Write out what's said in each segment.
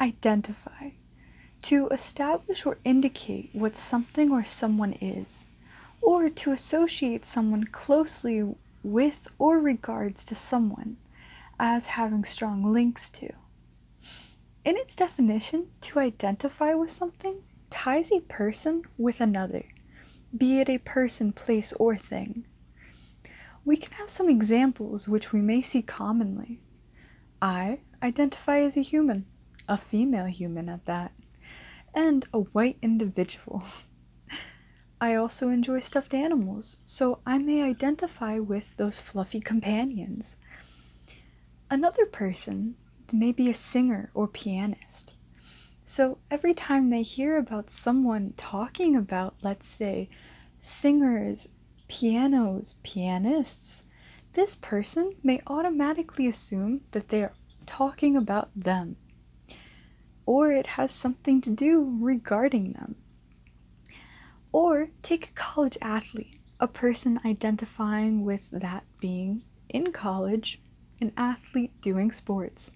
Identify. To establish or indicate what something or someone is, or to associate someone closely with or regards to someone as having strong links to. In its definition, to identify with something ties a person with another, be it a person, place, or thing. We can have some examples which we may see commonly. I identify as a human, a female human at that, and a white individual. I also enjoy stuffed animals, so I may identify with those fluffy companions. Another person may be a singer or pianist. So every time they hear about someone talking about, let's say, singers, pianos, pianists, this person may automatically assume that they are talking about them, or it has something to do regarding them. Or take a college athlete, a person identifying with that being in college, an athlete doing sports.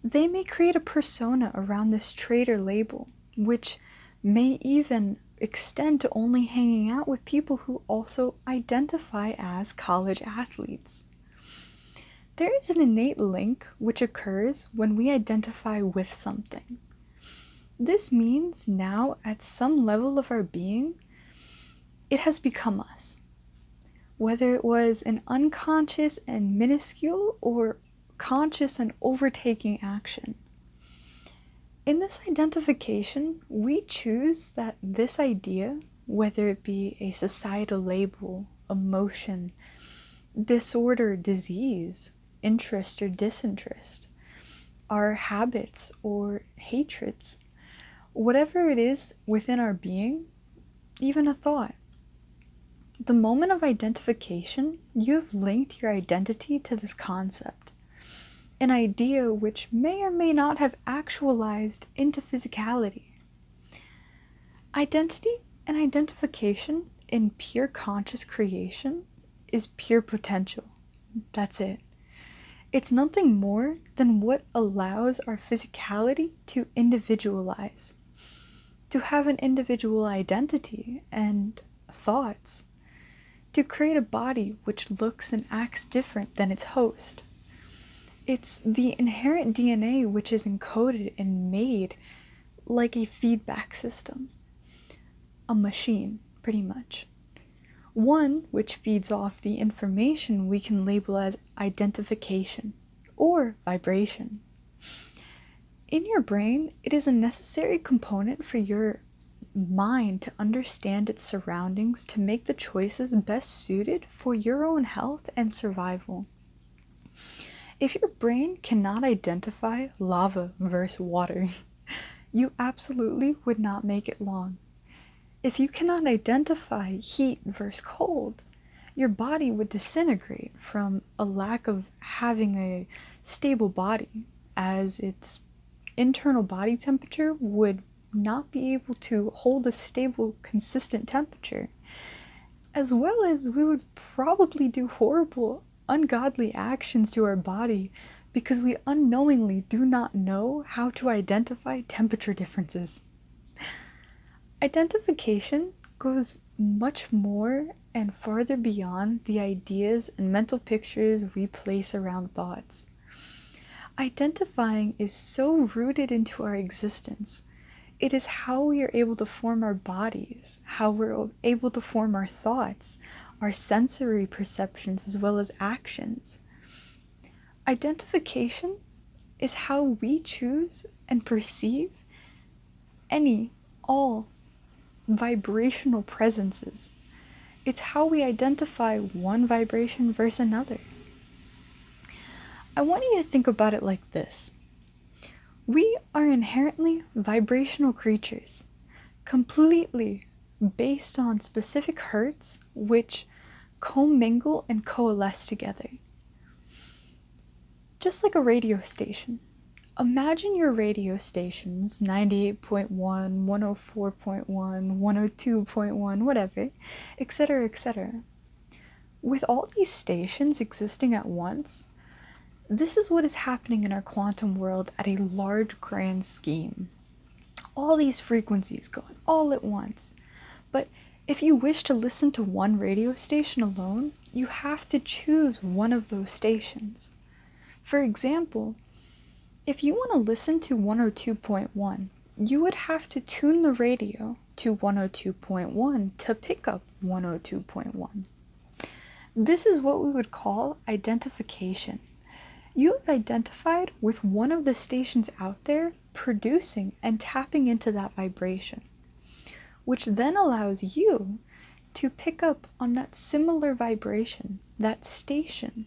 They may create a persona around this trait or label, which may even extend to only hanging out with people who also identify as college athletes. There is an innate link which occurs when we identify with something. This means now, at some level of our being, it has become us. Whether it was an unconscious and minuscule or conscious and overtaking action. In this identification, we choose that this idea, whether it be a societal label, emotion, disorder, disease, interest or disinterest, our habits or hatreds, whatever it is within our being, even a thought. The moment of identification, you have linked your identity to this concept, an idea which may or may not have actualized into physicality. Identity and identification in pure conscious creation is pure potential. That's it. It's nothing more than what allows our physicality to individualize, to have an individual identity and thoughts, to create a body which looks and acts different than its host. It's the inherent DNA which is encoded and made like a feedback system, a machine, pretty much. One which feeds off the information we can label as identification or vibration. In your brain, it is a necessary component for your mind to understand its surroundings to make the choices best suited for your own health and survival. If your brain cannot identify lava versus water, you absolutely would not make it long. If you cannot identify heat versus cold, your body would disintegrate from a lack of having a stable body, as its internal body temperature would not be able to hold a stable, consistent temperature, as well as we would probably do horrible, ungodly actions to our body because we unknowingly do not know how to identify temperature differences. Identification goes much more and farther beyond the ideas and mental pictures we place around thoughts. Identifying is so rooted into our existence. It is how we are able to form our bodies, how we're able to form our thoughts, our sensory perceptions, as well as actions. Identification is how we choose and perceive all vibrational presences. It's how we identify one vibration versus another. I want you to think about it like this. We are inherently vibrational creatures, completely based on specific hertz which commingle and coalesce together. Just like a radio station. Imagine your radio stations, 98.1, 104.1, 102.1, whatever, etc., etc. With all these stations existing at once, This is what is happening in our quantum world at a large grand scheme. All these frequencies going all at once. But if you wish to listen to one radio station alone, you have to choose one of those stations. For example, if you want to listen to 102.1, you would have to tune the radio to 102.1 to pick up 102.1. This is what we would call identification. You have identified with one of the stations out there producing and tapping into that vibration, which then allows you to pick up on that similar vibration, that station,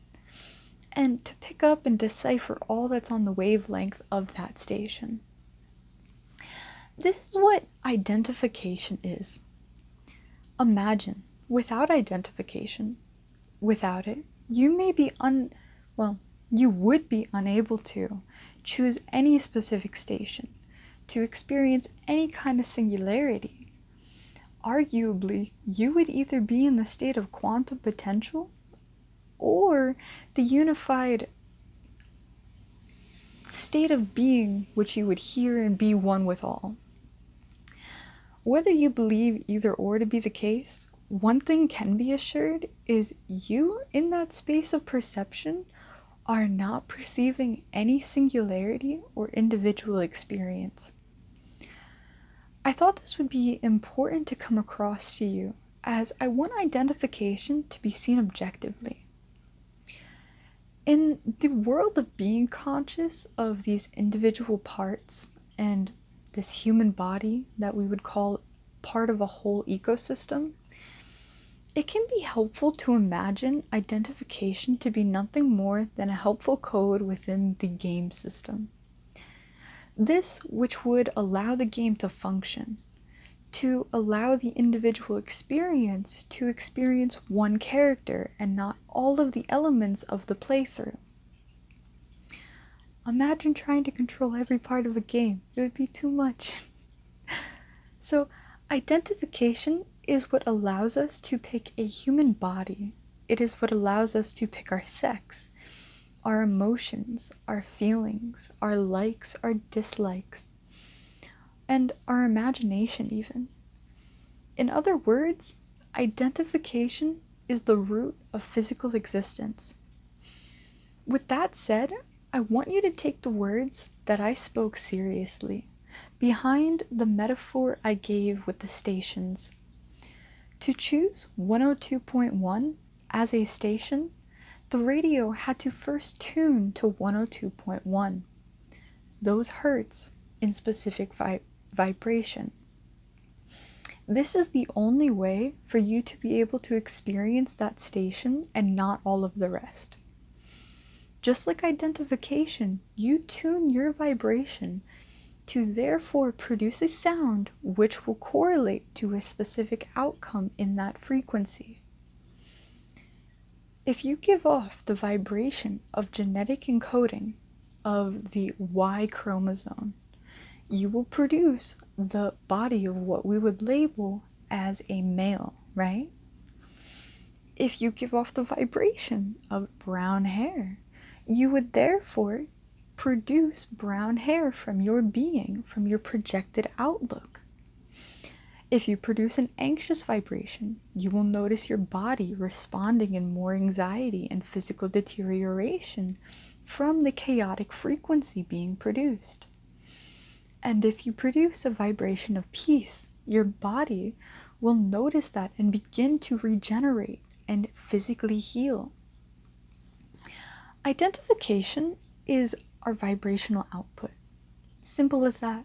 and to pick up and decipher all that's on the wavelength of that station. This is what identification is. Imagine, without identification, without it, you may be you would be unable to choose any specific station, to experience any kind of singularity. Arguably, you would either be in the state of quantum potential or the unified state of being which you would hear and be one with all. Whether you believe either or to be the case, one thing can be assured is you in that space of perception are not perceiving any singularity or individual experience. I thought this would be important to come across to you, as I want identification to be seen objectively. In the world of being conscious of these individual parts and this human body that we would call part of a whole ecosystem, it can be helpful to imagine identification to be nothing more than a helpful code within the game system. This which would allow the game to function, to allow the individual experience to experience one character and not all of the elements of the playthrough. Imagine trying to control every part of a game. It would be too much. So, identification is what allows us to pick a human body. It is what allows us to pick our sex, our emotions, our feelings, our likes, our dislikes, and our imagination even. In other words, identification is the root of physical existence. With that said, I want you to take the words that I spoke seriously, behind the metaphor I gave with the stations. To choose 102.1 as a station, the radio had to first tune to 102.1, those hertz in specific vibration. This is the only way for you to be able to experience that station and not all of the rest. Just like identification, you tune your vibration to therefore produce a sound which will correlate to a specific outcome in that frequency. If you give off the vibration of genetic encoding of the Y chromosome, you will produce the body of what we would label as a male, right? If you give off the vibration of brown hair, you would therefore produce brown hair from your being, from your projected outlook. If you produce an anxious vibration, you will notice your body responding in more anxiety and physical deterioration from the chaotic frequency being produced. And if you produce a vibration of peace, your body will notice that and begin to regenerate and physically heal. Identification is our vibrational output. Simple as that.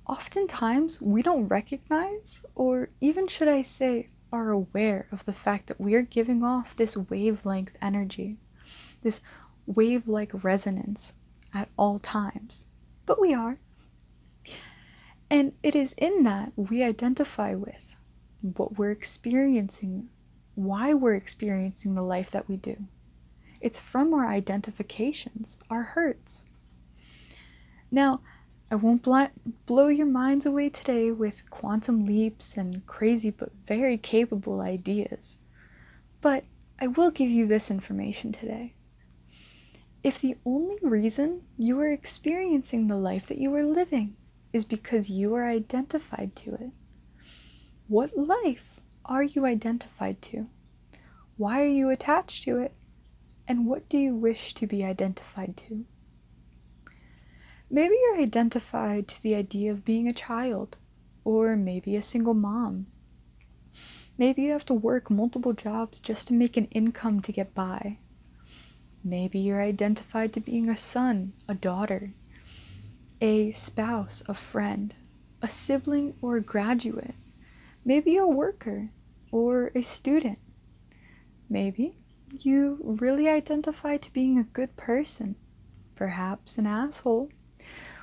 Oftentimes, we don't recognize, or even should I say, are aware of the fact that we are giving off this wavelength energy, this wave-like resonance at all times. But we are. And it is in that we identify with what we're experiencing, why we're experiencing the life that we do. It's from our identifications, our hurts. Now, I won't blow your minds away today with quantum leaps and crazy but very capable ideas, but I will give you this information today. If the only reason you are experiencing the life that you are living is because you are identified to it, what life are you identified to? Why are you attached to it? And what do you wish to be identified to? Maybe you're identified to the idea of being a child, or maybe a single mom. Maybe you have to work multiple jobs just to make an income to get by. Maybe you're identified to being a son, a daughter, a spouse, a friend, a sibling, or a graduate. Maybe a worker or a student. Maybe you really identify to being a good person, perhaps an asshole,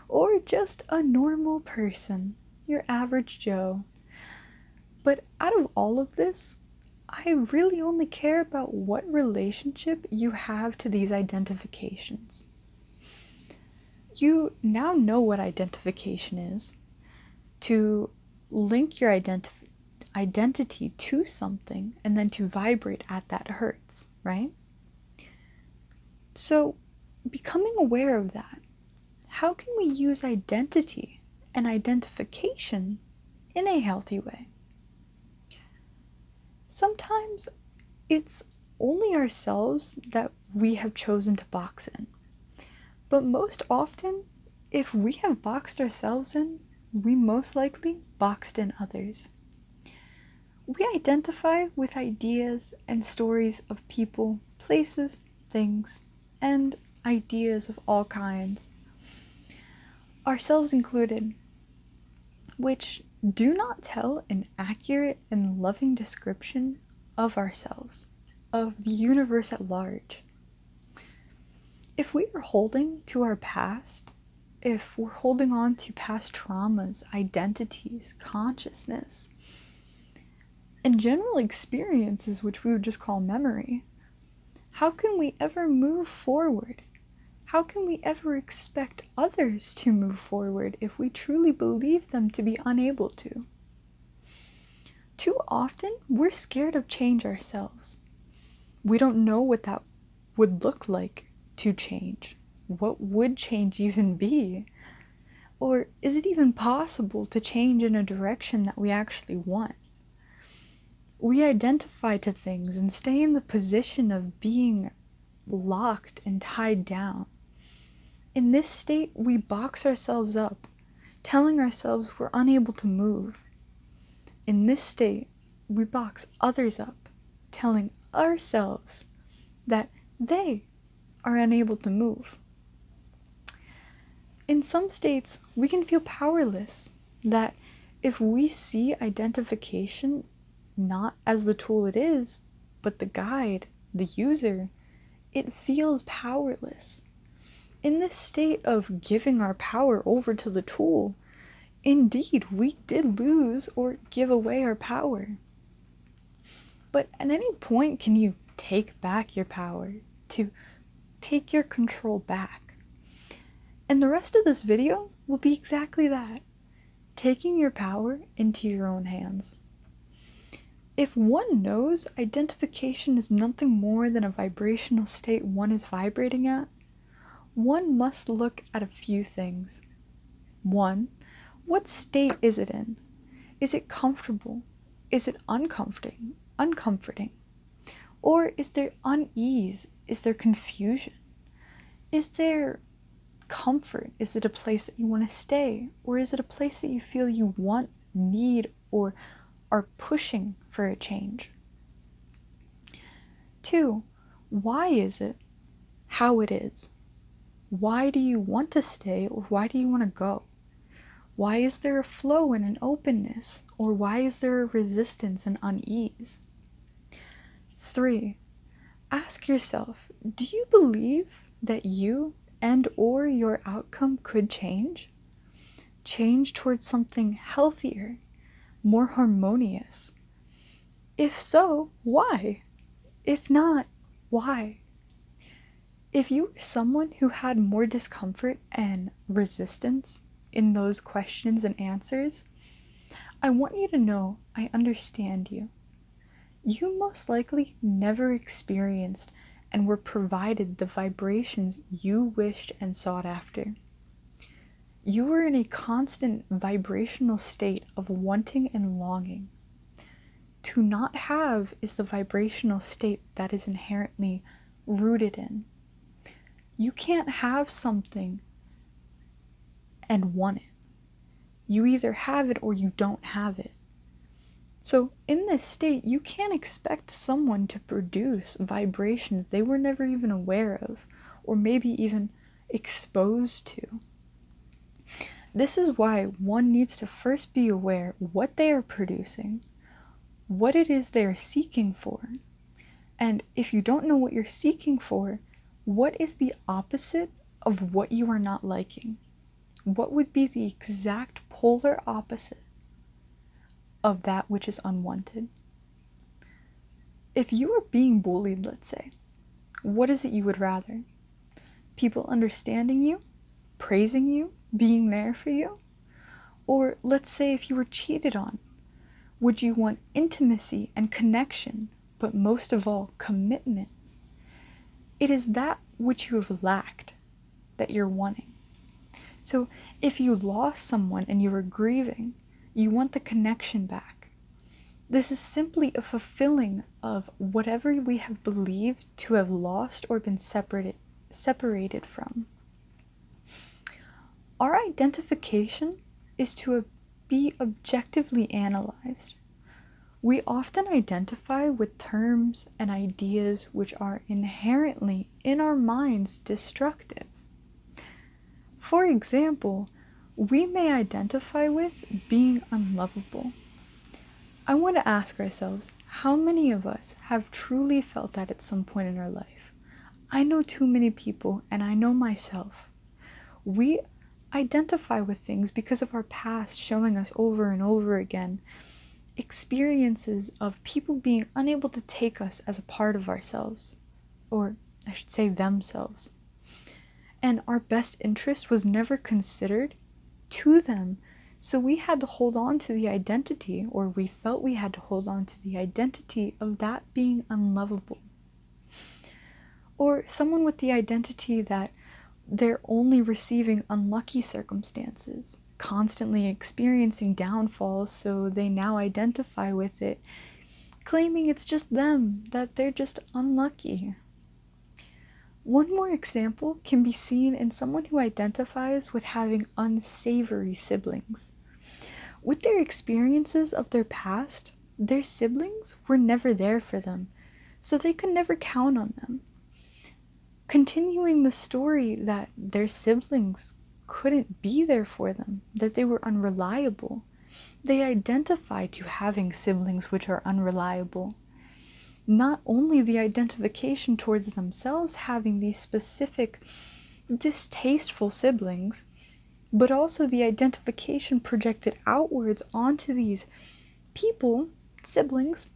or just a normal person, your average Joe. But out of all of this, I really only care about what relationship you have to these identifications. You now know what identification is. To link your identity to something and then to vibrate at that hurts, right? So, becoming aware of that, how can we use identity and identification in a healthy way? Sometimes it's only ourselves that we have chosen to box in. But most often, if we have boxed ourselves in, we most likely boxed in others. We identify with ideas and stories of people, places, things, and ideas of all kinds, ourselves included, which do not tell an accurate and loving description of ourselves, of the universe at large. If we are holding to our past, if we're holding on to past traumas, identities, consciousness, and general experiences, which we would just call memory, how can we ever move forward? How can we ever expect others to move forward if we truly believe them to be unable to? Too often, we're scared of change ourselves. We don't know what that would look like to change. What would change even be? Or is it even possible to change in a direction that we actually want? We identify to things and stay in the position of being locked and tied down. In this state, we box ourselves up, telling ourselves we're unable to move. In this state, we box others up, telling ourselves that they are unable to move. In some states, we can feel powerless, that if we see identification not as the tool it is, but the guide, the user, it feels powerless. In this state of giving our power over to the tool, indeed, we did lose or give away our power. But at any point, can you take back your power, to take your control back? And the rest of this video will be exactly that, taking your power into your own hands. If one knows identification is nothing more than a vibrational state one is vibrating at, one must look at a few things. 1. What state is it in? Is it comfortable? Is it uncomforting? Or is there unease? Is there confusion? Is there comfort? Is it a place that you want to stay? Or is it a place that you feel you want, need, or are pushing for a change? 2. Why is it how it is? Why do you want to stay, or why do you want to go? Why is there a flow and an openness, or why is there a resistance and unease? 3. Ask yourself, do you believe that you and or your outcome could change? Change towards something healthier, more harmonious? If so, why? If not, why? If you were someone who had more discomfort and resistance in those questions and answers, I want you to know I understand you. You most likely never experienced and were provided the vibrations you wished and sought after. You were in a constant vibrational state of wanting and longing. To not have is the vibrational state that is inherently rooted in. You can't have something and want it. You either have it or you don't have it. So in this state, you can't expect someone to produce vibrations they were never even aware of, or maybe even exposed to. This is why one needs to first be aware what they are producing, what it is they are seeking for, and if you don't know what you're seeking for, what is the opposite of what you are not liking? What would be the exact polar opposite of that which is unwanted? If you are being bullied, let's say, what is it you would rather? People understanding you, praising you, being there for you? Or let's say if you were cheated on, would you want intimacy and connection, but most of all, commitment? It is that which you have lacked that you're wanting. So if you lost someone and you were grieving, you want the connection back. This is simply a fulfilling of whatever we have believed to have lost or been separated from. Our identification is to be objectively analyzed. We often identify with terms and ideas which are inherently, in our minds, destructive. For example, we may identify with being unlovable. I want to ask ourselves, how many of us have truly felt that at some point in our life? I know too many people, and I know myself. We identify with things because of our past showing us over and over again experiences of people being unable to take us as a part of ourselves, or I should say themselves. And our best interest was never considered to them, so we had to hold on to the identity, or we felt we had to hold on to the identity of that being unlovable. Or someone with the identity that they're only receiving unlucky circumstances, constantly experiencing downfalls, so they now identify with it, claiming it's just them, that they're just unlucky. One more example can be seen in someone who identifies with having unsavory siblings. With their experiences of their past, their siblings were never there for them, so they could never count on them. Continuing the story that their siblings couldn't be there for them, that they were unreliable, they identify to having siblings which are unreliable. Not only the identification towards themselves having these specific distasteful siblings, but also the identification projected outwards onto these people, siblings,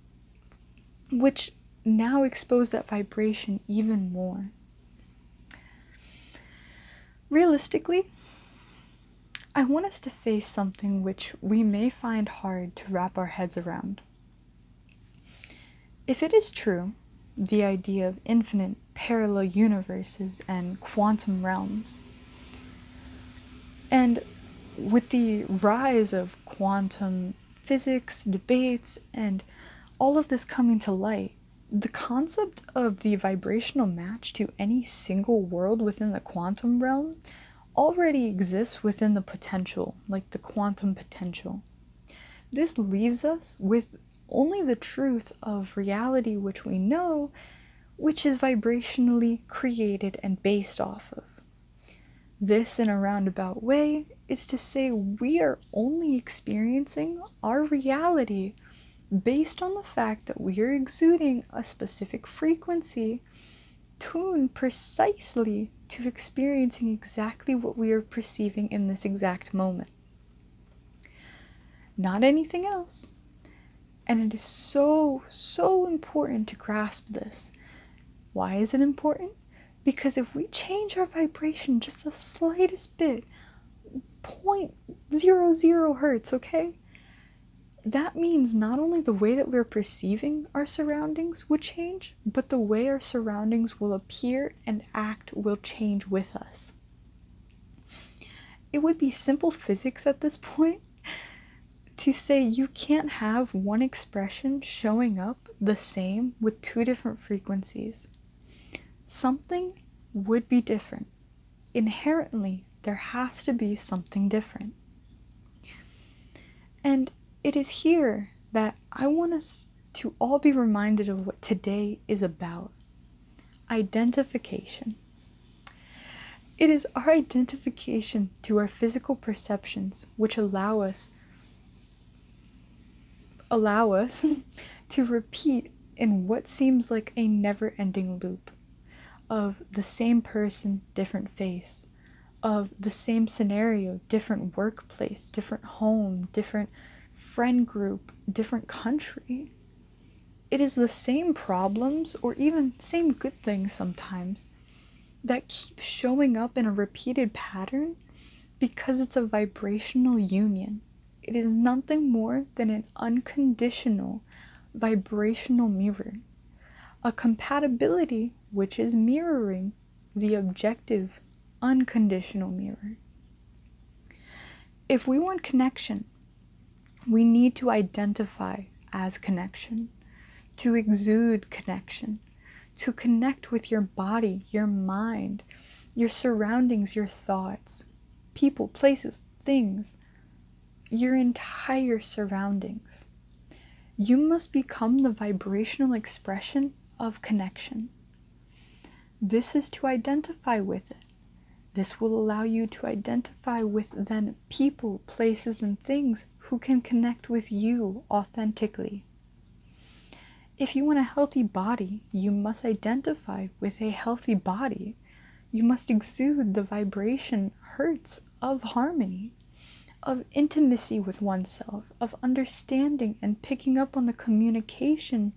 which now expose that vibration even more. Realistically, I want us to face something which we may find hard to wrap our heads around. If it is true, the idea of infinite parallel universes and quantum realms, and with the rise of quantum physics, debates, and all of this coming to light, the concept of the vibrational match to any single world within the quantum realm already exists within the potential, like the quantum potential. This leaves us with only the truth of reality which we know, which is vibrationally created and based off of. This, in a roundabout way, is to say we are only experiencing our reality based on the fact that we are exuding a specific frequency tuned precisely to experiencing exactly what we are perceiving in this exact moment. Not anything else. And it is so, so important to grasp this. Why is it important? Because if we change our vibration just the slightest bit, 0.00 hertz, okay? that means not only the way that we're perceiving our surroundings would change, but the way our surroundings will appear and act will change with us. It would be simple physics at this point to say you can't have one expression showing up the same with two different frequencies. Something would be different. Inherently, there has to be something different. And it is here that I want us to all be reminded of what today is about. Identification. It is our identification to our physical perceptions which allow us to repeat in what seems like a never-ending loop of the same person, different face, of the same scenario, different workplace, different home, different friend group, different country. It is the same problems, or even same good things sometimes, that keep showing up in a repeated pattern because it's a vibrational union. It is nothing more than an unconditional vibrational mirror, a compatibility which is mirroring the objective unconditional mirror. If we want connection, we need to identify as connection, to exude connection, to connect with your body, your mind, your surroundings, your thoughts, people, places, things, your entire surroundings. You must become the vibrational expression of connection. This is to identify with it. This will allow you to identify with then people, places, and things who can connect with you authentically. If you want a healthy body, you must identify with a healthy body. You must exude the vibration, hertz of harmony, of intimacy with oneself, of understanding and picking up on the communication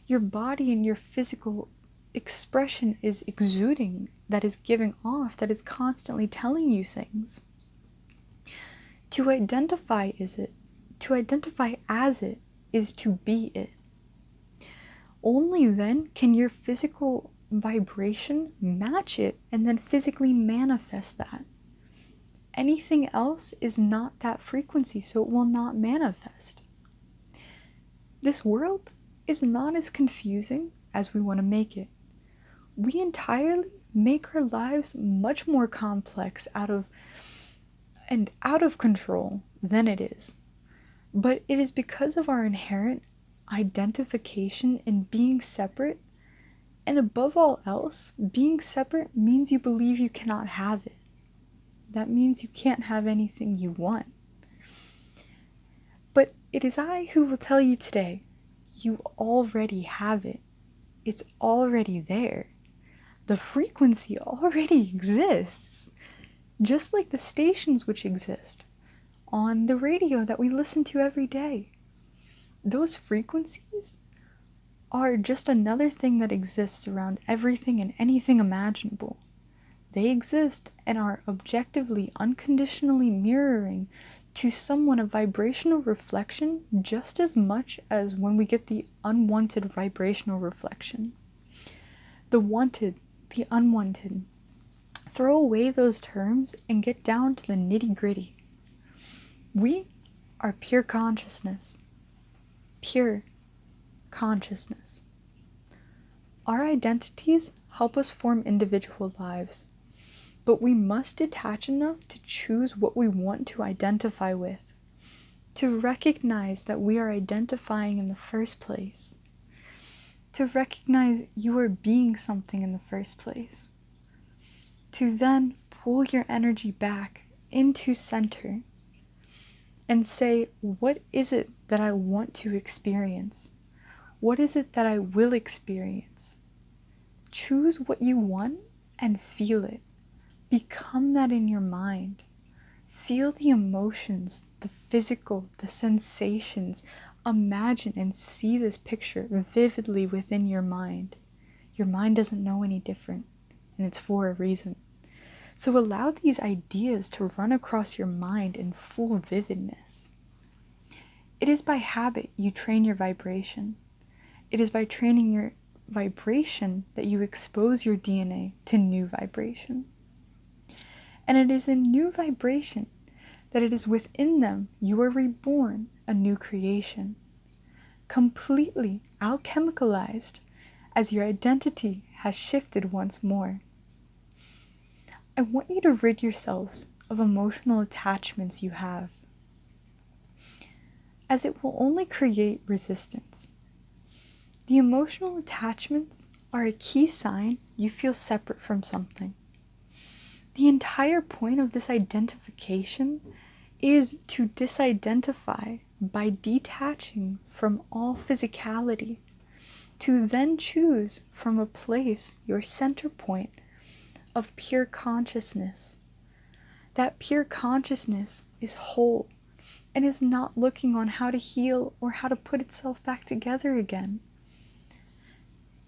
your body and your physical expression is exuding, that is giving off, that is constantly telling you things. To identify as it is to be it. Only then can your physical vibration match it and then physically manifest that. Anything else is not that frequency, so it will not manifest. This world is not as confusing as we want to make it. We entirely make our lives much more complex out of control than it is. But it is because of our inherent identification in being separate, and above all else, being separate means you believe you cannot have it. That means you can't have anything you want. But it is I who will tell you today, you already have it. It's already there. The frequency already exists. Just like the stations which exist on the radio that we listen to every day. Those frequencies are just another thing that exists around everything and anything imaginable. They exist and are objectively, unconditionally mirroring to someone a vibrational reflection just as much as when we get the unwanted vibrational reflection. The wanted, the unwanted. Throw away those terms and get down to the nitty-gritty. We are pure consciousness. Pure consciousness. Our identities help us form individual lives, but we must detach enough to choose what we want to identify with, to recognize that we are identifying in the first place, to recognize you are being something in the first place, to then pull your energy back into center and say, what is it that I want to experience? What is it that I will experience? Choose what you want and feel it. Become that in your mind. Feel the emotions, the physical, the sensations. Imagine and see this picture vividly within your mind. Your mind doesn't know any different, and it's for a reason. So allow these ideas to run across your mind in full vividness. It is by habit you train your vibration. It is by training your vibration that you expose your DNA to new vibration. And it is in new vibration that it is within them you are reborn a new creation, completely alchemicalized as your identity has shifted once more. I want you to rid yourselves of emotional attachments you have, as it will only create resistance. The emotional attachments are a key sign you feel separate from something. The entire point of this identification is to disidentify by detaching from all physicality, to then choose from a place, your center point, of pure consciousness. That pure consciousness is whole and is not looking on how to heal or how to put itself back together again.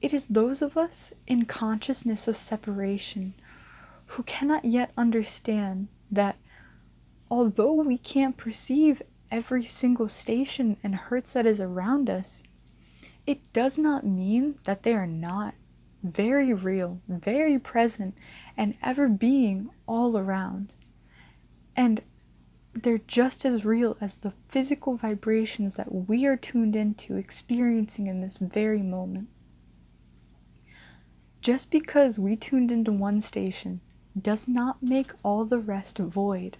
It is those of us in consciousness of separation who cannot yet understand that although we can't perceive every single station and hurts that is around us, it does not mean that they are not very real, very present, and ever being all around. And they're just as real as the physical vibrations that we are tuned into experiencing in this very moment. Just because we tuned into one station does not make all the rest void.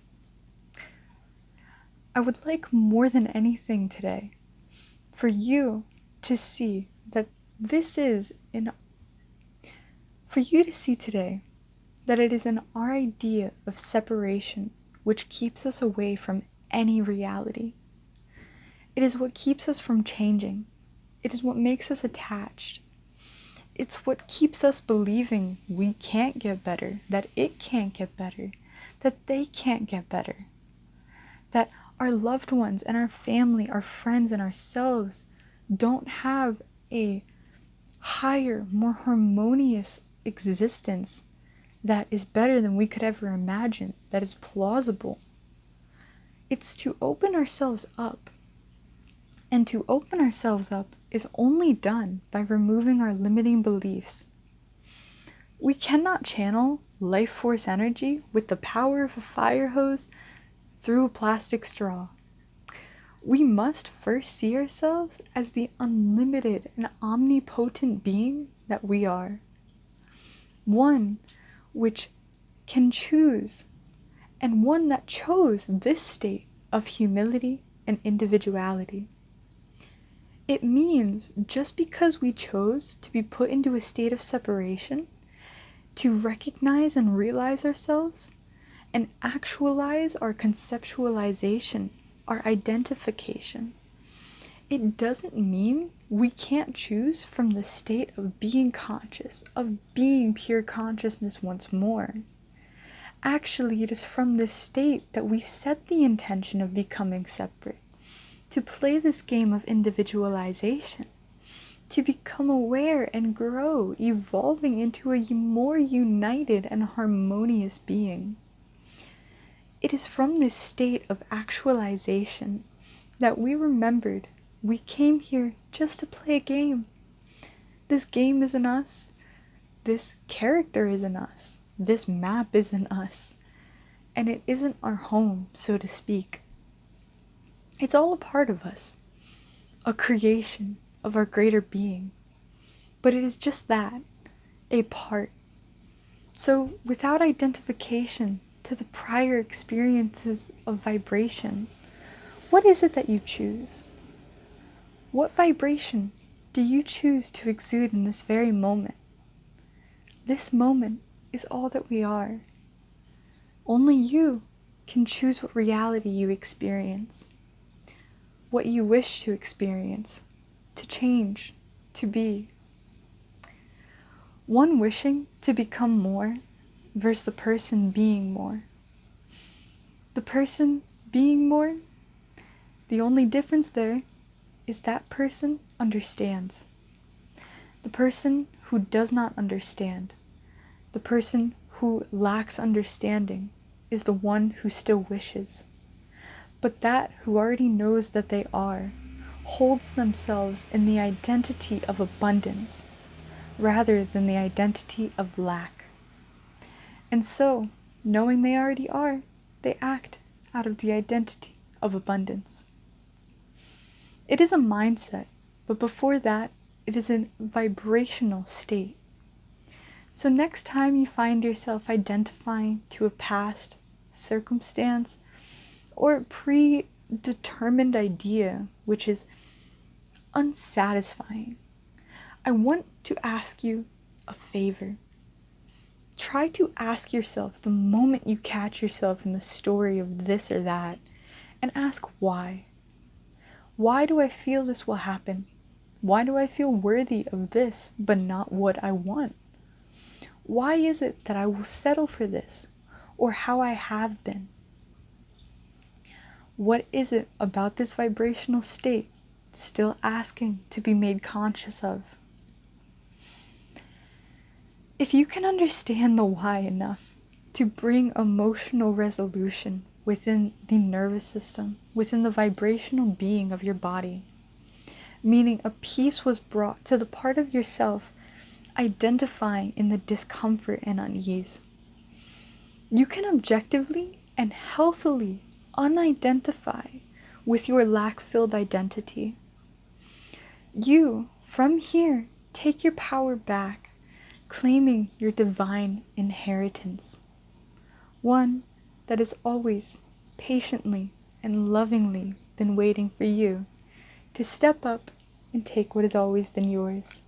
I would like more than anything today for you to see that for you to see today that it is in our idea of separation which keeps us away from any reality. It is what keeps us from changing. It is what makes us attached. It's what keeps us believing we can't get better, that it can't get better, that they can't get better, that our loved ones and our family, our friends and ourselves don't have a higher, more harmonious existence that is better than we could ever imagine, that is plausible. It's to open ourselves up. And to open ourselves up is only done by removing our limiting beliefs. We cannot channel life force energy with the power of a fire hose through a plastic straw. We must first see ourselves as the unlimited and omnipotent being that we are. One which can choose, and one that chose this state of humility and individuality. It means just because we chose to be put into a state of separation, to recognize and realize ourselves, and actualize our conceptualization, our identification, it doesn't mean we can't choose from the state of being conscious, of being pure consciousness once more. Actually, it is from this state that we set the intention of becoming separate, to play this game of individualization, to become aware and grow, evolving into a more united and harmonious being. It is from this state of actualization that we remembered we came here just to play a game. This game isn't us. This character isn't us. This map isn't us. And it isn't our home, so to speak. It's all a part of us, a creation of our greater being. But it is just that, a part. So without identification to the prior experiences of vibration, what is it that you choose? What vibration do you choose to exude in this very moment? This moment is all that we are. Only you can choose what reality you experience, what you wish to experience, to change, to be. One wishing to become more versus the person being more. The person being more, the only difference there is that person understands. The person who does not understand, the person who lacks understanding, is the one who still wishes. but that who already knows that they are holds themselves in the identity of abundance rather than the identity of lack. And so, knowing they already are, they act out of the identity of abundance. It is a mindset, but before that, it is a vibrational state. So next time you find yourself identifying to a past circumstance or predetermined idea which is unsatisfying, I want to ask you a favor. Try to ask yourself the moment you catch yourself in the story of this or that, and ask why. Why do I feel this will happen? Why do I feel worthy of this but not what I want? Why is it that I will settle for this or how I have been? What is it about this vibrational state still asking to be made conscious of? If you can understand the why enough to bring emotional resolution within the nervous system, within the vibrational being of your body, meaning a peace was brought to the part of yourself identifying in the discomfort and unease, you can objectively and healthily unidentify with your lack-filled identity. You, from here, take your power back, claiming your divine inheritance, one that has always patiently and lovingly been waiting for you to step up and take what has always been yours.